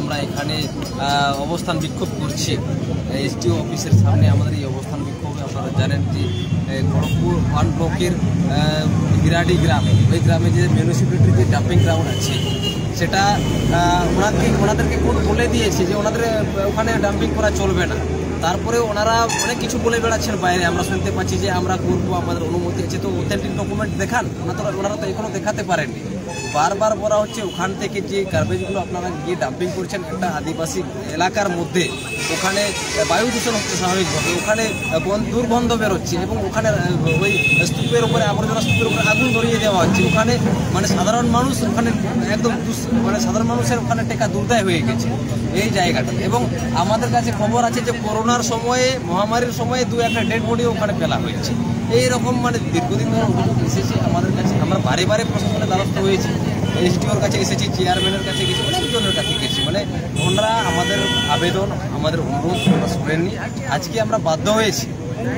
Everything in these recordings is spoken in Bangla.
আমরা এখানে অবস্থান বিক্ষোভ করছি এসটিও অফিসের সামনে। আমাদের এই অবস্থান বিক্ষোভে আপনারা জানেন যে খড়গপুর 1 ব্লকের বিরাডি গ্রাম, ওই গ্রামে যে মিউনিসিপ্যালিটির যে ডাম্পিং গ্রাউন্ড আছে সেটা ওনাদেরকে কোর্ট বলে দিয়েছে যে ওনাদের ওখানে ডাম্পিং করা চলবে না। তারপরে ওনারা অনেক কিছু বলে বেড়াচ্ছেন বাইরে, আমরা শুনতে পাচ্ছি যে আমরা করবো, আমাদের অনুমতি আছে। তো অথেন্টিক ডকুমেন্ট দেখান, ওনারা তো এখনো দেখাতে পারেননি। বারবার বলা হচ্ছে ওখান থেকে যে গার্বেজগুলো আপনারা গিয়ে ডাম্পিং করছেন একটা আদিবাসী এলাকার মধ্যে, ওখানে বায়ু দূষণ হচ্ছে স্বাভাবিকভাবে, ওখানে দুর্গন্ধ বেরোচ্ছে এবং ওখানে ওই স্তূপের উপরে আবর্জনা স্তূপের উপরে আগুন ধরিয়ে দেওয়া হচ্ছে। ওখানে মানে সাধারণ মানুষ ওখানে একদম সাধারণ মানুষের ওখানে টেকা দুর্দায় হয়ে গেছে এই জায়গাটা। এবং আমাদের কাছে খবর আছে যে করোনার সময়ে, মহামারীর সময়ে 2-1টা ডেড বডিও ওখানে ফেলা হয়েছে। এইরকম মানে দীর্ঘদিন ধরে অভিযোগ এসেছে আমাদের কাছে। আমরা বারে বারে প্রশাসনের দ্বারস্থ হয়েছি, এসডিওর কাছে এসেছি, চেয়ারম্যানের কাছে গেছি, অনেকজনের কাছে গেছি। মানে ওনারা আমাদের আবেদন, আমাদের অনুরোধ শোনেননি। আজকে আমরা বাধ্য হয়েছি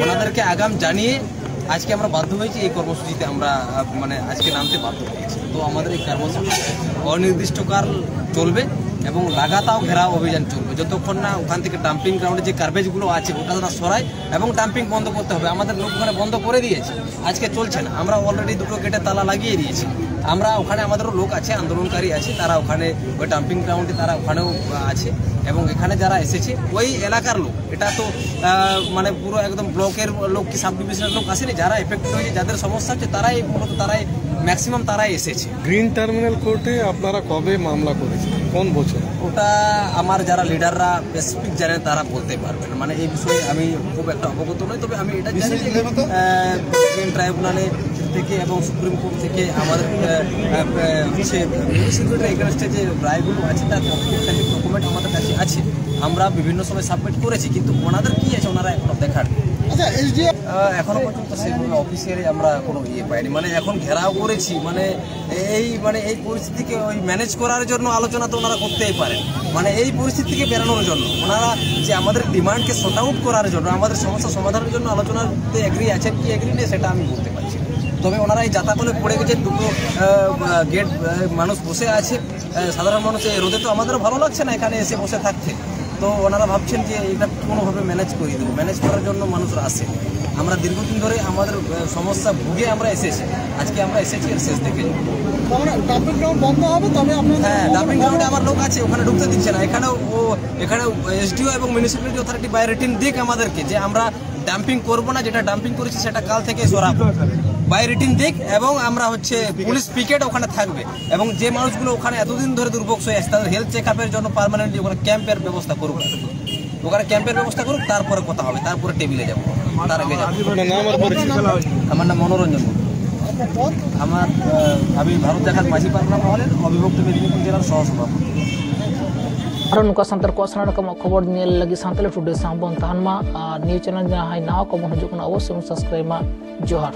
ওনাদেরকে আগাম জানিয়ে, আজকে আমরা বাধ্য হয়েছি এই কর্মসূচিতে আমরা মানে আজকে নামতে বাধ্য হয়েছি। তো আমাদের এই কর্মসূচি অনির্দিষ্টকাল চলবে এবং লাগাতার ঘেরাও অভিযান চলবে যতক্ষণ না ওখান থেকে ডাম্পিং গ্রাউন্ডে যে গার্বেজগুলো আছে ওটা তারা সরায় এবং ডাম্পিং বন্ধ করতে হবে। আমাদের লোক ওখানে বন্ধ করে দিয়েছে, আজকে চলছে না। আমরা অলরেডি 2টো গেটে তালা লাগিয়ে দিয়েছি। আমরা ওখানে আমাদেরও লোক আছে, আন্দোলনকারী আছে, তারা ওখানে ওই ডাম্পিং গ্রাউন্ডে তারা ওখানেও আছে। এবং এখানে যারা এসেছে ওই এলাকার লোক, এটা তো মানে পুরো একদম ব্লকের লোক কি সাব ডিভিশনের লোক আসেনি, যারা এফেক্টেড হয়েছে, যাদের সমস্যা হচ্ছে তারাই মূলত ম্যাক্সিমাম তারাই এসেছে। গ্রিন টার্মিনাল কোর্টে আপনারা কবে মামলা করেছেন, কোন বছর? ওটা আমার যারা লিডাররা স্পেসিফিক জানেন তারা বলতে পারবেন। মানে এই বিষয়ে আমি খুব একটা অবগত নই, তবে আমি এটা জানি যে গ্রিন ট্রাইব্যুনালে থেকে এবং সুপ্রিম কোর্ট থেকে আমাদের হচ্ছে মিউনিসিপ্যালিটির এগেনস্টে যে রায়গুলো আছে তার অথেন্টিক ডকুমেন্ট আমাদের কাছে আছে। আমরা বিভিন্ন সময় সাবমিট করেছি, কিন্তু ওনাদের কি আছে ওনারা এখনো দেখার এখনো পর্যন্ত সেগুলো অফিসিয়ালি আমরা কোনো পাইনি। মানে এখন ঘেরাও করেছি, মানে এই পরিস্থিতিকে ওই ম্যানেজ করার জন্য আলোচনা তো ওনারা করতেই পারেন। মানে এই পরিস্থিতি থেকে বেরোনোর জন্য ওনারা যে আমাদের ডিমান্ডকে শর্ট আউট করার জন্য, আমাদের সমস্যা সমাধানের জন্য আলোচনাতে এগ্রি আছেন কি এগ্রি নেই সেটা আমি বলতে পারছি। তবে ওনারা এই যাতাকলে পড়ে গেছে, 2টো গেট মানুষ বসে আছে, সাধারণ মানুষ এই রোদে তো আমাদেরও ভালো লাগছে না এখানে এসে বসে থাকতে। তো ওনারা ভাবছেন যে এটা কোনোভাবে ম্যানেজ করে দেবো। ম্যানেজ করার জন্য মানুষরা আসে। আমরা দীর্ঘদিন ধরে আমাদের সমস্যা ভুগে আমরা এসেছি, আজকে আমরা এসেছি এর শেষ দেখে ডাম্পিং গ্রাউন্ড বন্ধ হবে। তবে হ্যাঁ, ডাম্পিং গ্রাউন্ডে আমার লোক আছে, ওখানে ঢুকতে দিচ্ছে না। এখানে এসডিও এবং মিউনিসিপ্যালিটি অথরিটি বাই রিটিন দিক আমাদেরকে যে আমরা ডাম্পিং করবো না, যেটা ডাম্পিং করেছি সেটা কাল থেকে সরাবো, বাই রিটিন দিক। এবং আমরা হচ্ছে পুলিশ পিকেট ওখানে থাকবে এবং যে মানুষগুলো ওখানে এতদিন ধরে দুর্ভোগ হয়ে আসছে তাদের হেলথ চেক আপের জন্য পার্মানেন্টলি ওখানে ক্যাম্পের ব্যবস্থা করুক, ওখানে ক্যাম্পের ব্যবস্থা করুক, তারপরে কথা হবে, তারপরে টেবিলে যাবো, তার আগে যাবো। আমার নাম মনোরঞ্জন। আমি ভারত জাকাত মাঝি পারনা মহলের অবিভক্ত মেদিনীপুর জেলার সহসভাপতি। और नुका सांताल को असना का खबर नेल लगी सांताल टुडे सांबन तहनमा न्यूज चैनल जहां नाव को हजूक अवश्य सब्सक्राइब जोहार।